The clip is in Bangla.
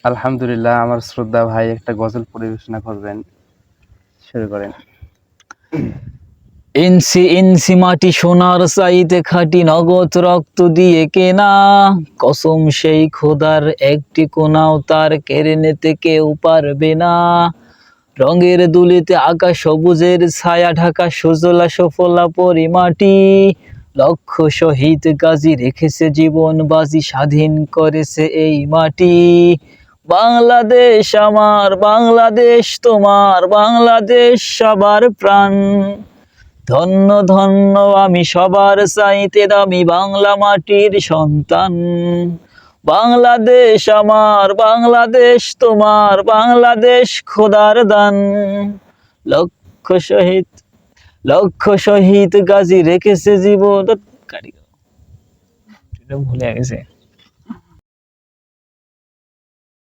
আলহামদুলিল্লাহ, আমার শ্রদ্ধা ভাই একটা গজল পরিবেশনা করবেন, শুরু করেন। ইঞ্চি ইঞ্চি মাটি সোনার চাইতে খাঁটি, নগদ রক্ত দিয়ে কেনা, কসম সেই খোদার একটি কোনাও তার কেড়ে নিতে কেউ পারবে না। রঙের দুলিতে আকাশ সবুজের ছায়া ঢাকা, সুজলা সুফলা পরিমাটি, লক্ষ শহীদ গাজী রেখেছে জীবন বাজি, স্বাধীন করেছে এই মাটি। বাংলাদেশ আমার, বাংলাদেশ তোমার, বাংলাদেশ সবার প্রাণ। ধন্য ধন্য আমি সবার চাইতে দামি বাংলা মাটির সন্তান। বাংলাদেশ আমার, বাংলাদেশ তোমার, বাংলাদেশ খোদার দান। লক্ষ শহীদ, লক্ষ শহীদ গাজী রেখেছে জীবন। ভুলে গেছে।